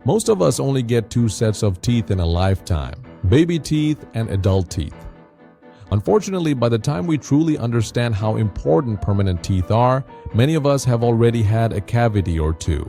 Most of us only get two sets of teeth in a lifetime: baby teeth and adult teeth. Unfortunately, by the time we truly understand how important permanent teeth are, many of us have already had a cavity or two.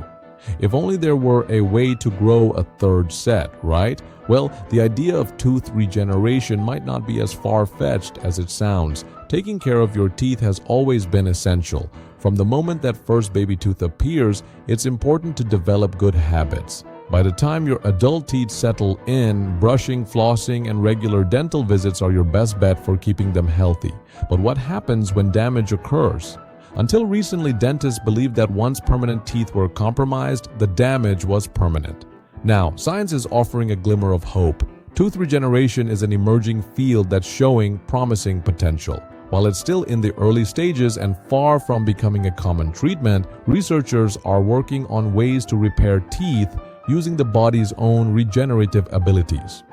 If only there were a way to grow a third set, right? Well, the idea of tooth regeneration might not be as far-fetched as it sounds. Taking care of your teeth has always been essential. From the moment that first baby tooth appears, it's important to develop good habits. By the time your adult teeth settle in, brushing, flossing, and regular dental visits are your best bet for keeping them healthy. But what happens when damage occurs? Until recently, dentists believed that once permanent teeth were compromised, the damage was permanent. Now, science is offering a glimmer of hope. Tooth regeneration is an emerging field that's showing promising potential. While it's still in the early stages and far from becoming a common treatment, researchers are working on ways to repair teeth using the body's own regenerative abilities.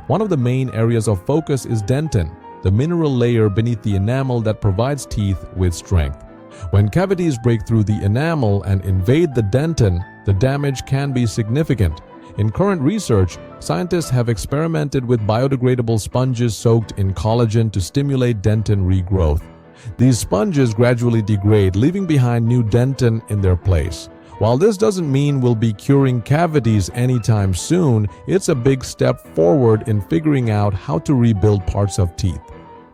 One of the main areas of focus is dentin, the mineral layer beneath the enamel that provides teeth with strength. When cavities break through the enamel and invade the dentin, the damage can be significant. In current research, scientists have experimented with biodegradable sponges soaked in collagen to stimulate dentin regrowth. These sponges gradually degrade, leaving behind new dentin in their place. While this doesn't mean we'll be curing cavities anytime soon, it's a big step forward in figuring out how to rebuild parts of teeth.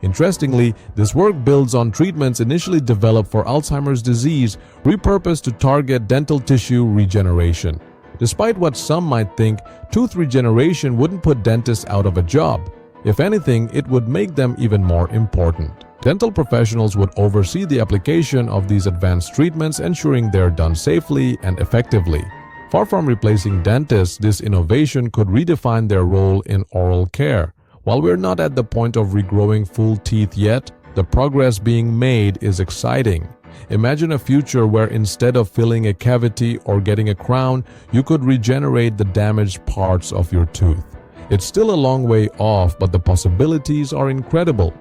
Interestingly, this work builds on treatments initially developed for Alzheimer's disease, repurposed to target dental tissue regeneration. Despite what some might think, tooth regeneration wouldn't put dentists out of a job. If anything, it would make them even more important. Dental professionals would oversee the application of these advanced treatments, ensuring they're done safely and effectively. Far from replacing dentists, this innovation could redefine their role in oral care. While we're not at the point of regrowing full teeth yet, the progress being made is exciting. Imagine a future where instead of filling a cavity or getting a crown, you could regenerate the damaged parts of your tooth. It's still a long way off, but the possibilities are incredible.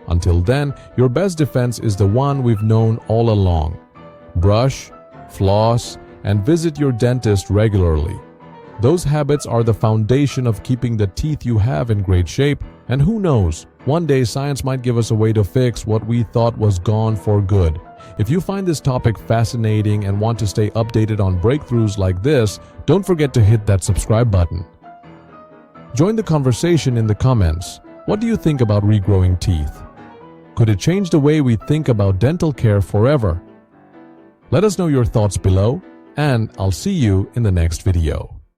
Until then, your best defense is the one we've known all along. Brush, floss, and visit your dentist regularly. Those habits are the foundation of keeping the teeth you have in great shape, and who knows, one day science might give us a way to fix what we thought was gone for good. If you find this topic fascinating and want to stay updated on breakthroughs like this, don't forget to hit that subscribe button. Join the conversation in the comments. What do you think about regrowing teeth? Could it change the way we think about dental care forever? Let us know your thoughts below, and I'll see you in the next video.